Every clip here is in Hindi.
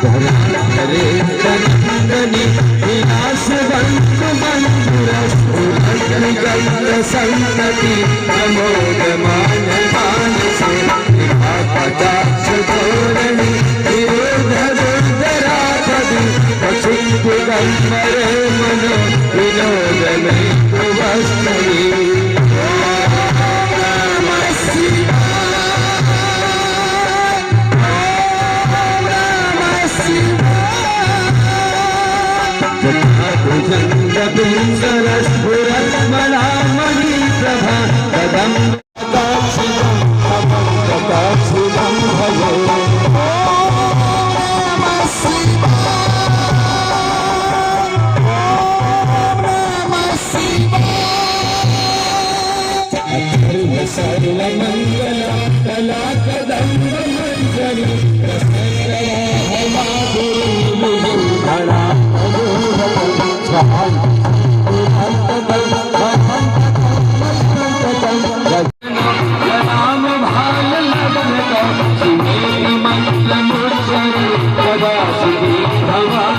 धरे चंदनी विलास बंद मंजुरस गंध संतति प्रमोद मान मान से कटाक्ष धोरणी विरोध रुद्रापदी वसुंध गंधरे मनो विनोद में वस्तवी बिंदरस्फुरत्मला मणिप्रभा कदम्बकाक्षिदं भजे सर्वमंगला कला कदम्ब मंजरी प्रसन्नवाहमाधुरी राम भाल मंत्र मुर्चरी सदा श्री भगवान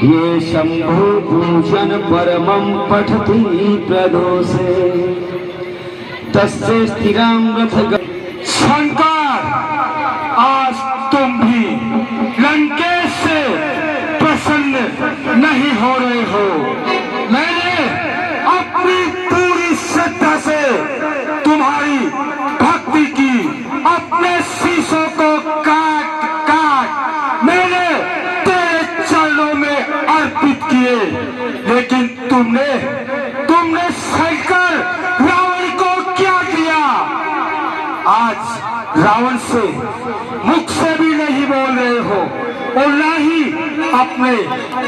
ये शंभु पूजन परमं पठति प्रदोषे तस्य स्थिरां रथ शंकर, आज तुम भी लंकेश से प्रसन्न नहीं हो रहे हो। मैंने अपनी पूरी श्रद्धा से तुम्हारी भक्ति की, अपने शीशों को काट काट मैंने तेरे चरणों में अर्पित किए, लेकिन तुमने शंकर रावण को क्या किया? आज रावण से मुख से भी नहीं बोल रहे हो और ना ही अपने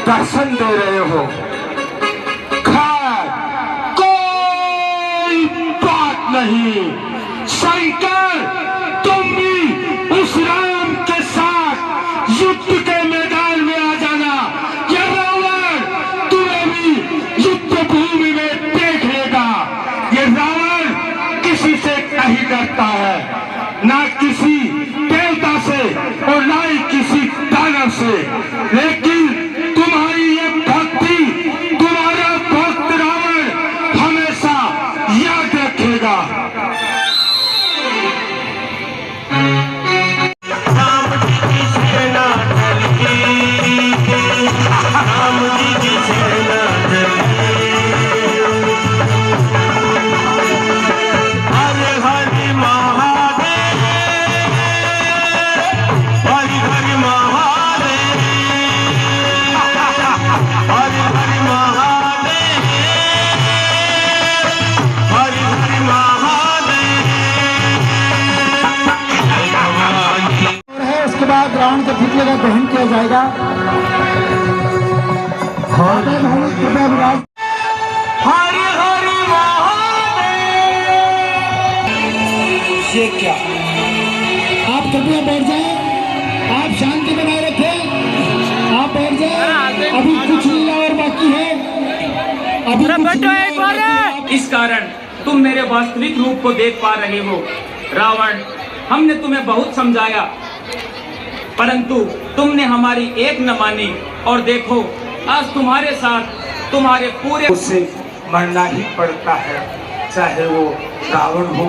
दर्शन दे रहे हो। खैर, कोई बात नहीं शंकर, तुम भी उस राम के साथ युद्ध के मैदान में आ जाना। ये रावण तुम्हें भी युद्ध भूमि में देख लेगा। ये रावण किसी से नहीं डरता है, ना किसी देवता से और ना ही किसी दानव से, लेकिन तुम्हारी ये भक्ति, तुम्हारा भक्त रावण हमेशा याद रखेगा। राम जी की सेना चली, राम जी की सेना चली, हरे हरे महादेव, हरे हरे महादेव, हरे हरे महादेव, हरे हरे महादेव। उसके बाद रावण के पुतले का दहन किया जाएगा। हरे हरे महादेव। ये क्या? आप कृपया बैठ जाए, आप शांति बनाए रखें, आप बैठ जाए। अभी कुछ लीला और बाकी है, अभी इस कारण तुम मेरे वास्तविक रूप को देख पा रहे हो। रावण, हमने तुम्हें बहुत समझाया परंतु तुमने हमारी एक न मानी और देखो आज तुम्हारे साथ तुम्हारे पूरे उसे मरना ही पड़ता है, चाहे वो रावण हो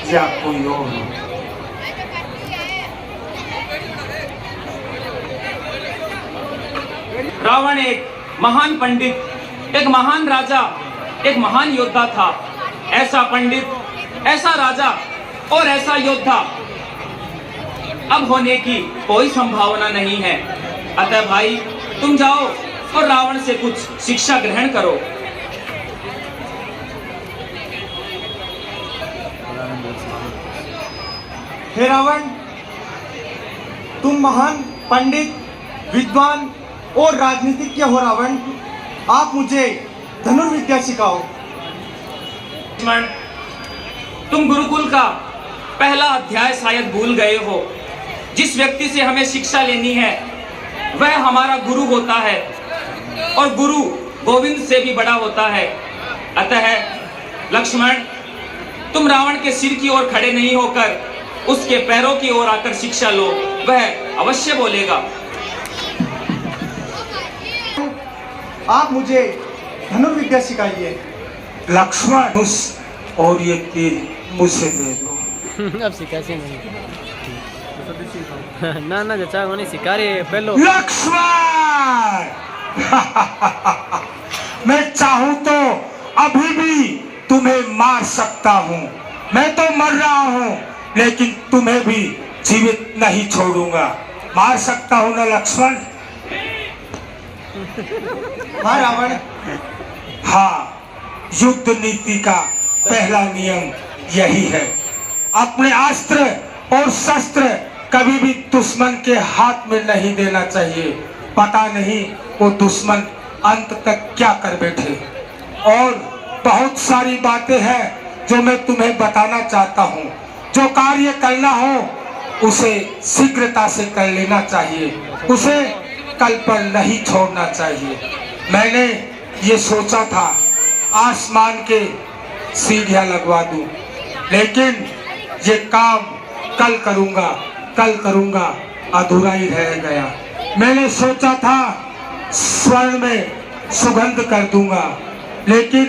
या कोई और हो। रावण एक महान पंडित, एक महान राजा, एक महान योद्धा था। ऐसा पंडित, ऐसा राजा और ऐसा योद्धा अब होने की कोई संभावना नहीं है। अतः भाई तुम जाओ और रावण से कुछ शिक्षा ग्रहण करो। हे रावण, तुम महान पंडित, विद्वान और राजनीतिज्ञ हो। रावण, आप मुझे धनुर्विद्या सिखाओ। लक्ष्मण, तुम गुरुकुल का पहला अध्याय शायद भूल गए हो। जिस व्यक्ति से हमें शिक्षा लेनी है वह हमारा गुरु होता है और गुरु गोविंद से भी बड़ा होता है। अतः लक्ष्मण, तुम रावण के सिर की ओर खड़े नहीं होकर उसके पैरों की ओर आकर शिक्षा लो, वह अवश्य बोलेगा। आप मुझे धनुर्विद्या सिखाइए। लक्ष्मण, और ये तीर मुझे दे दो। अब सिखा से नहीं ना ना चाचा वो नहीं सिखा रही है पहलो। लक्ष्मण मैं चाहूं तो अभी भी तुम्हें मार सकता हूं। मैं तो मर रहा हूं लेकिन तुम्हें भी जीवित नहीं छोड़ूंगा। मार सकता हूं ना लक्ष्मण? हाँ रावण। हाँ, युद्ध नीति का पहला नियम यही है। अपने अस्त्र और शस्त्र कभी भी दुश्मन के हाथ में नहीं देना चाहिए। पता नहीं वो दुश्मन अंत तक क्या कर बैठे। और बहुत सारी बातें हैं जो मैं तुम्हें बताना चाहता हूँ। जो कार्य करना हो उसे शीघ्रता से कर लेना चाहिए, उसे कल पर नहीं छोड़ना चाहिए। मैंने ये सोचा था आसमान के सीढ़ियां लगवा दूं, लेकिन ये काम कल करूंगा अधूरा ही रह गया। मैंने सोचा था स्वर्ण में सुगंध कर दूंगा, लेकिन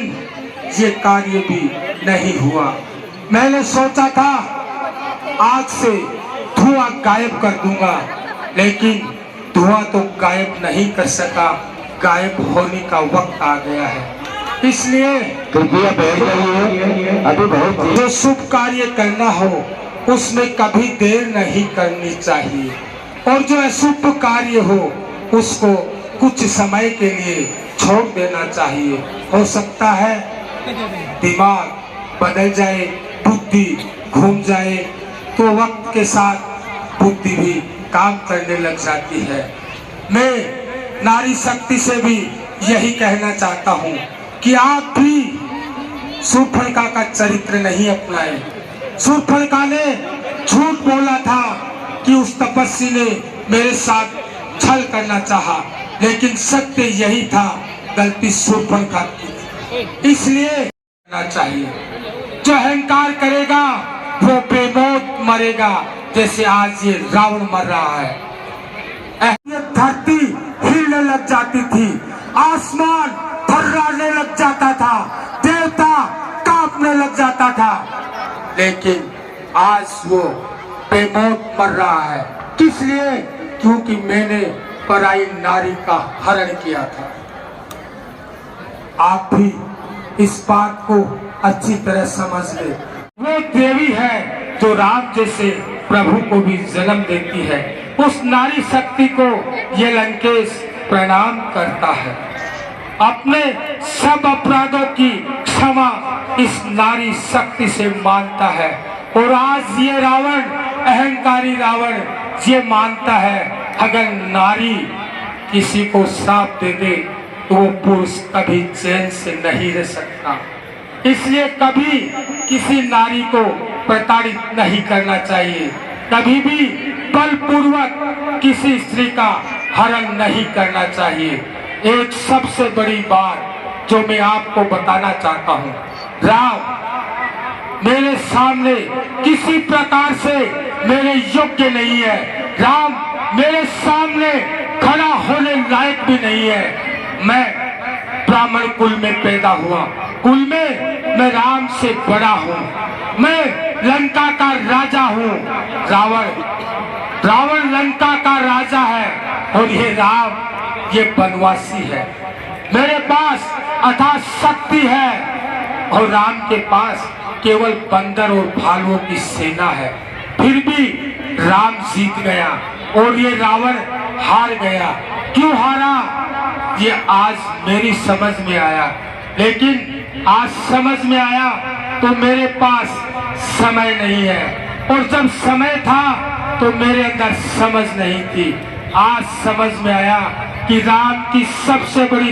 ये कार्य भी नहीं हुआ। मैंने सोचा था आग से धुआं गायब कर दूंगा, लेकिन धुआं तो गायब नहीं कर सका। गायब होने का वक्त आ गया है। इसलिए कृपया बैठ जाइए, अभी बहुत जो शुभ कार्य करना हो उसमें कभी देर नहीं करनी चाहिए, और जो अशुभ कार्य हो उसको कुछ समय के लिए छोड़ देना चाहिए। हो सकता है दिमाग बदल जाए, बुद्धि घूम जाए, तो वक्त के साथ बुद्धि भी काम करने लग जाती है। मैं नारी शक्ति से भी यही कहना चाहता हूँ कि आप भी शूर्पणखा का चरित्र नहीं अपनाए। शूर्पणखा ने झूठ बोला था कि उस तपस्वी ने मेरे साथ छल करना चाहा, लेकिन सत्य यही था, गलती शूर्पणखा की थी। इसलिए करना चाहिए। जो अहंकार करेगा वो बेमौत मरेगा, जैसे आज ये रावण मर रहा है। धरती हिलने लग जाती थी, आसमान थर्राने लग जाता था, देवता कांपने लग जाता था, लेकिन आज वो बेमौत मर रहा है। किस लिए? क्योंकि मैंने पराई नारी का हरण किया था। आप भी इस बात को अच्छी तरह समझ ले। वो देवी है जो राम जैसे प्रभु को भी जन्म देती है। उस नारी शक्ति को ये लंकेश प्रणाम करता है। अपने सब अपराधों की क्षमा इस नारी शक्ति से मांगता है। और आज ये रावण, अहंकारी रावण, ये मानता है अगर नारी किसी को श्राप दे दे तो वो पुरुष कभी चैन से नहीं रह सकता। इसलिए कभी किसी नारी को प्रताड़ित नहीं करना चाहिए। कभी भी बलपूर्वक किसी स्त्री का हरण नहीं करना चाहिए। एक सबसे बड़ी बात जो मैं आपको बताना चाहता हूँ, राम मेरे सामने किसी प्रकार से मेरे योग्य नहीं है। राम मेरे सामने खड़ा होने लायक भी नहीं है। मैं ब्राह्मण कुल में पैदा हुआ, कुल में मैं राम से बड़ा हूँ। मैं लंका का राजा हूँ। रावण लंका का राजा है और ये राम ये बनवासी है। मेरे पास अथाह शक्ति है और राम के पास केवल बंदर और भालुओं की सेना है। फिर भी राम जीत गया और ये रावण हार गया। क्यों हारा ये आज मेरी समझ में आया, लेकिन आज समझ में आया तो मेरे पास समय नहीं है, और जब समय था तो मेरे अंदर समझ नहीं थी। आज समझ में आया कि राम की सबसे बड़ी